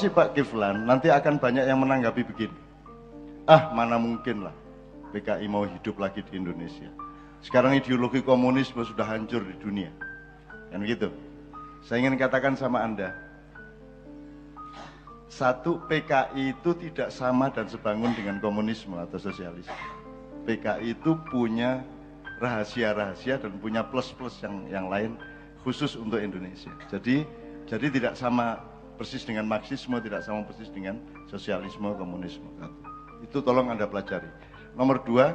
si Pak Kiflan, nanti akan banyak yang menanggapi begini. Ah, mana mungkin lah PKI mau hidup lagi di Indonesia. Sekarang ideologi komunisme sudah hancur di dunia. Kan begitu? Saya ingin katakan sama Anda, satu, PKI itu tidak sama dan sebangun dengan komunisme atau sosialisme. PKI itu punya rahasia-rahasia dan punya plus-plus yang lain khusus untuk Indonesia. Jadi tidak sama persis dengan Marxisme, tidak sama persis dengan sosialisme, komunisme. Itu tolong Anda pelajari. Nomor dua,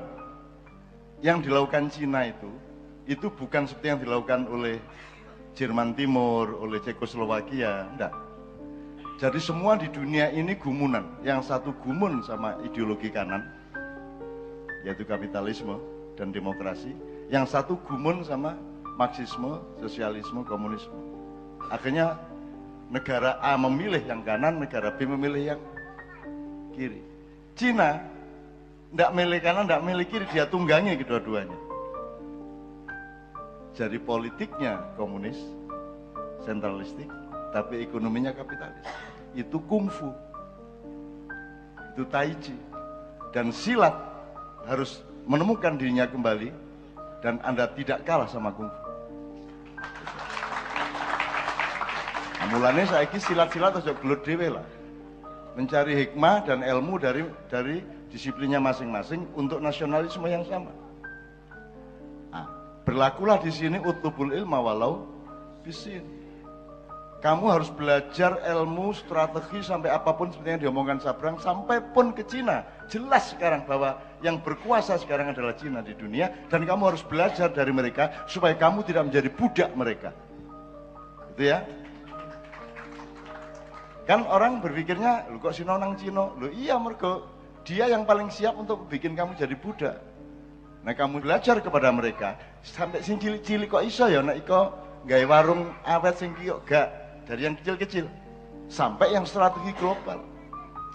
yang dilakukan Cina itu bukan seperti yang dilakukan oleh Jerman Timur, oleh Cekoslowakia, enggak. Jadi semua di dunia ini gumunan. Yang satu gumun sama ideologi kanan, yaitu kapitalisme dan demokrasi. Yang satu gumun sama Marxisme, sosialisme, komunisme. Akhirnya negara A memilih yang kanan, negara B memilih yang kiri. Cina tidak milih kanan, tidak milih kiri, dia tunggangi kedua-duanya. Jadi politiknya komunis, sentralistik, tapi ekonominya kapitalis. Itu kungfu, itu tai chi, dan silat harus menemukan dirinya kembali, dan Anda tidak kalah sama kungfu. Nah, mulanya saya silat-silat aja gelut dhewe lah. Mencari hikmah dan ilmu dari disiplinnya masing-masing untuk nasionalisme yang sama. Nah, berlakulah di sini utlubul ilma walau bisin. Kamu harus belajar ilmu strategi sampai apapun seperti yang diomongkan Sabrang, sampai pun ke Cina. Jelas sekarang bahwa yang berkuasa sekarang adalah Cina di dunia, dan kamu harus belajar dari mereka supaya kamu tidak menjadi budak mereka. Gitu ya. Kan orang berpikirnya, lu kok Sino nang Cino? Lu iya, mergo dia yang paling siap untuk bikin kamu jadi budak. Nah, kamu belajar kepada mereka sampai sing cilik-cilik kok iso ya nek iko gawe warung awet sing kok gak, dari yang kecil-kecil sampai yang strategi global.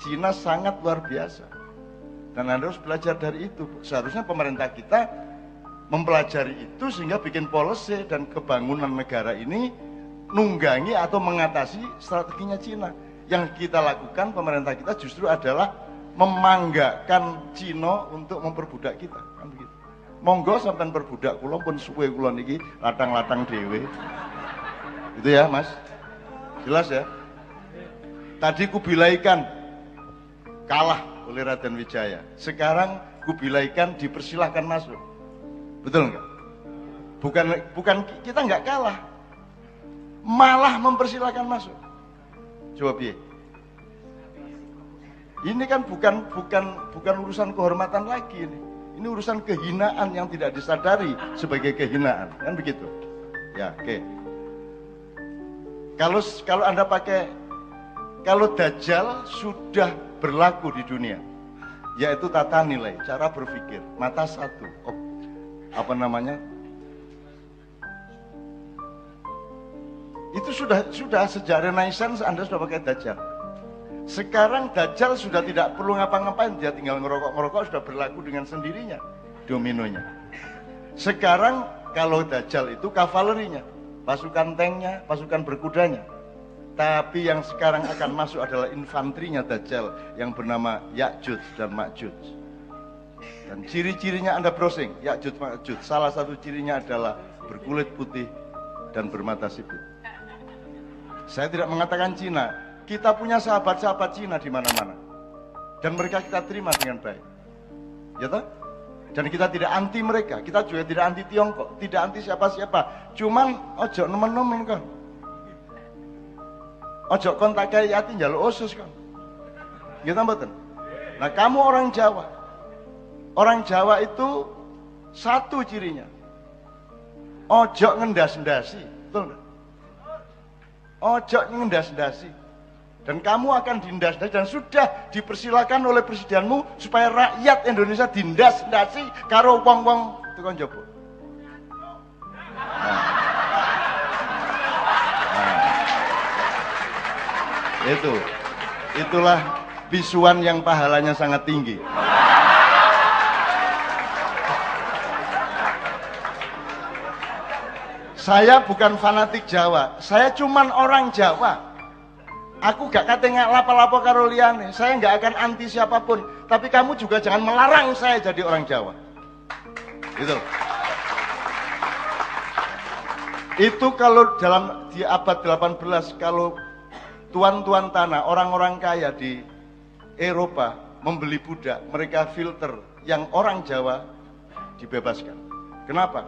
Cina sangat luar biasa. Dan Anda harus belajar dari itu. Seharusnya pemerintah kita mempelajari itu sehingga bikin policy dan kebangunan negara ini nunggangi atau mengatasi strateginya Cina. Yang kita lakukan, pemerintah kita justru adalah memanggakan Cina untuk memperbudak kita, kan begitu. Monggo sampean perbudak kula pun suwe kula niki latang-latang dhewe. Itu ya, Mas. Jelas ya? Tadi Kubilaikan kalah oleh Raden Wijaya. Sekarang Kubilaikan dipersilahkan masuk. Betul enggak? Bukan kita enggak kalah. Malah mempersilahkan masuk. Coba piye? Ini kan bukan urusan kehormatan lagi ini. Ini urusan kehinaan yang tidak disadari sebagai kehinaan, kan begitu? Ya, oke. Kalau Anda pakai, kalau Dajjal sudah berlaku di dunia, yaitu tata nilai, cara berpikir, mata satu, itu sudah sejak Renaissance Anda sudah pakai Dajjal. Sekarang Dajjal sudah tidak perlu ngapa-ngapain, dia tinggal ngerokok sudah berlaku dengan sendirinya dominonya. Sekarang kalau Dajjal itu kavalerinya, pasukan tanknya, pasukan berkudanya. Tapi yang sekarang akan masuk adalah infanterinya Dajjal yang bernama Ya'juj dan Ma'juj. Dan ciri-cirinya Anda browsing, Ya'juj Ma'juj. Salah satu cirinya adalah berkulit putih dan bermata sipit. Saya tidak mengatakan Cina, kita punya sahabat-sahabat Cina di mana-mana, dan mereka kita terima dengan baik, ya toh? Dan kita tidak anti mereka, kita juga tidak anti Tiongkok, tidak anti siapa-siapa. Cuman ojo nemen-nemen kan, ojo kontak kayak yatim jaluk usus kan, gitu mboten? Nah, kamu orang Jawa itu satu cirinya, ojo ngendas-ndasi, betul nggak? Ojo ngendas-ndasi, dan kamu akan dindas-ndasi, dan sudah dipersilakan oleh presidenmu supaya rakyat Indonesia dindas-ndasi karo wong-wong tukang jopo. Itulah bisuan yang pahalanya sangat tinggi. Saya bukan fanatik Jawa, saya cuman orang Jawa. Aku gak kate ngapa-lapa karo liyane. Saya gak akan anti siapapun. Tapi kamu juga jangan melarang saya jadi orang Jawa. Gitu. Itu kalau di abad 18, kalau tuan-tuan tanah, orang-orang kaya di Eropa membeli budak, mereka filter yang orang Jawa dibebaskan. Kenapa?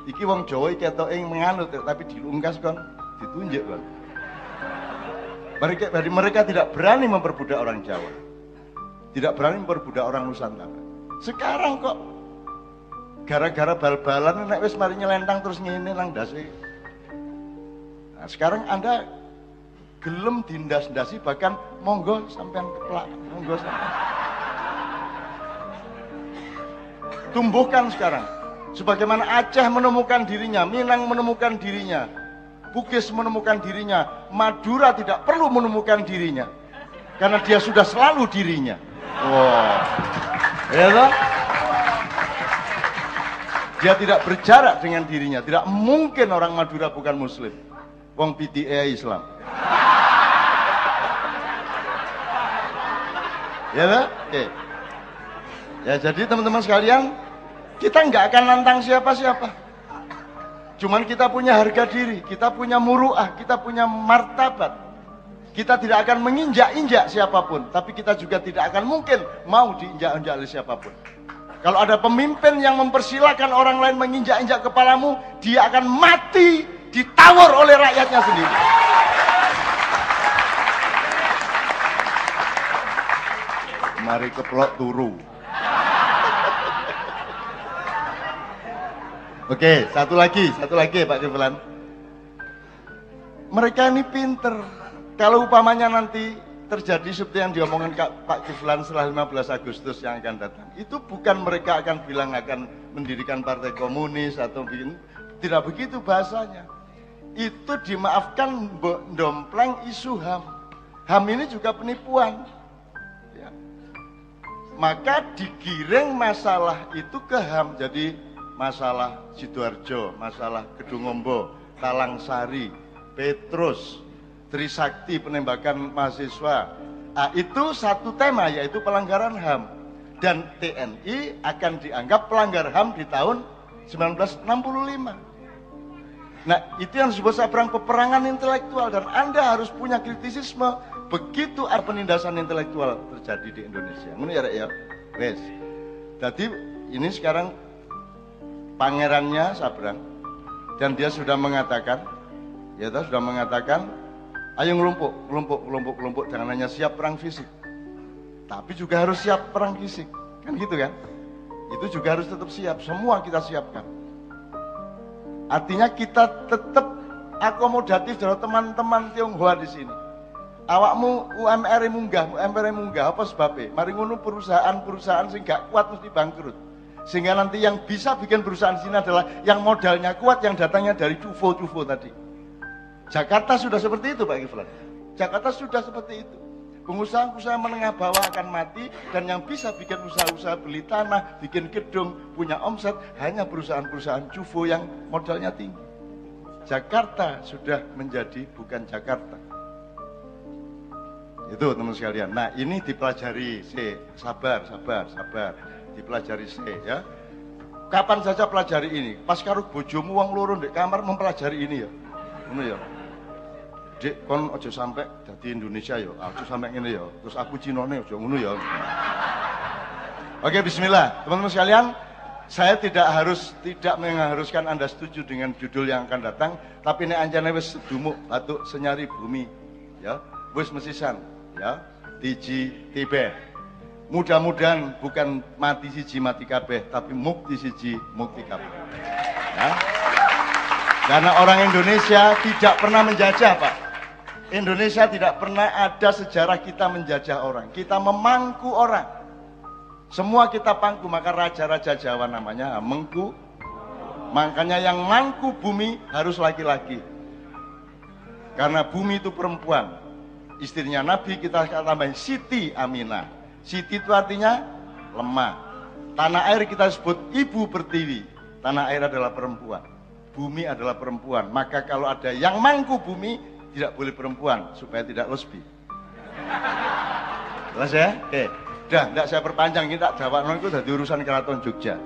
Iki wong Jawa iki ketok menganut, tapi dilungkas kon, ditunjuk kon. Mereka tidak berani memperbudak orang Jawa. Tidak berani memperbudak orang Nusantara. Sekarang kok gara-gara bal-balan nek wis mari nyelentang terus ngene nang ndase. Nah, sekarang Anda gelem dindas-ndasi, bahkan monggo sampean keplak, monggo sampean. Tumbuhkan sekarang. Sebagaimana Aceh menemukan dirinya, Minang menemukan dirinya, Bugis menemukan dirinya, Madura tidak perlu menemukan dirinya. Karena dia sudah selalu dirinya. Wow. Ya toh? Dia tidak berjarak dengan dirinya. Tidak mungkin orang Madura bukan Muslim. Wong PTA Islam. Ya toh? Oke. Ya jadi teman-teman sekalian, kita nggak akan nantang siapa-siapa. Cuman kita punya harga diri, kita punya muruah, kita punya martabat. Kita tidak akan menginjak-injak siapapun, tapi kita juga tidak akan mungkin mau diinjak-injak oleh siapapun. Kalau ada pemimpin yang mempersilahkan orang lain menginjak-injak kepalamu, dia akan mati ditawar oleh rakyatnya sendiri. Mari keplok turu. Oke, satu lagi Pak Kiflan. Mereka ini pinter. Kalau upamanya nanti terjadi seperti yang diomongkan Pak Kiflan setelah 15 Agustus yang akan datang, itu bukan mereka akan bilang akan mendirikan partai komunis atau begini. Tidak begitu bahasanya. Itu dimaafkan dompleng isu HAM. HAM ini juga penipuan. Ya. Maka digiring masalah itu ke HAM. Jadi masalah Sidoarjo, masalah Kedungombo, Talangsari, Petrus, Trisakti penembakan mahasiswa. Nah, itu satu tema yaitu pelanggaran HAM. Dan TNI akan dianggap pelanggar HAM di tahun 1965. Nah, itu yang disebut seberang peperangan intelektual, dan Anda harus punya kritisisme begitu ada penindasan intelektual terjadi di Indonesia. Ngono ya, Rek ya. Wes. Jadi ini sekarang pangerannya Sabrang, dan dia sudah mengatakan, ayo ngelumpuk, jangan hanya siap perang fisik, tapi juga harus siap perang fisik, kan gitu kan? Itu juga harus tetap siap, semua kita siapkan. Artinya kita tetap akomodatif dengan teman-teman Tionghoa di sini. Awakmu UMR munggah, apa sebabnya? Mari ngono perusahaan sing gak kuat mesti bangkrut. Sehingga nanti yang bisa bikin perusahaan di sini adalah yang modalnya kuat, yang datangnya dari CUFO tadi. Jakarta sudah seperti itu Pak Kiflan. Jakarta sudah seperti itu. Pengusaha-pengusaha menengah bawah akan mati, dan yang bisa bikin usaha-usaha beli tanah, bikin gedung, punya omset hanya perusahaan-perusahaan CUFO yang modalnya tinggi. Jakarta sudah menjadi bukan Jakarta. Itu teman sekalian. Nah ini dipelajari, sabar. Dipelajari ya. Kapan saja pelajari ini. Pas karo bojomu wong loro ndek kamar mempelajari ini ya. Ngono ya. Dik kon aja sampai dadi Indonesia ya. Aja sampai ngene ya. Terus aku Cinone aja ngono ya. Oke, bismillah. Teman-teman sekalian, saya tidak mengharuskan Anda setuju dengan judul yang akan datang, tapi nek anjane wis sedumuk batuk senyari bumi ya. Wis mesisan ya. Tiji tibe. Mudah-mudahan bukan mati siji mati kabeh, tapi mukti siji mukti kabeh. Ya. Karena orang Indonesia tidak pernah menjajah, Pak. Indonesia tidak pernah ada sejarah kita menjajah orang. Kita memangku orang. Semua kita pangku, maka raja-raja Jawa namanya mengku. Makanya yang mangku bumi harus laki-laki. Karena bumi itu perempuan. Istrinya Nabi kita tambahin Siti Aminah. Siti itu artinya lemah. Tanah air kita sebut ibu pertiwi. Tanah air adalah perempuan. Bumi adalah perempuan. Maka kalau ada yang mangku bumi, tidak boleh perempuan supaya tidak lesbi. Jelas ya? Oke. Dah, enggak saya perpanjang, kita jawab itu dari urusan Keraton Jogja.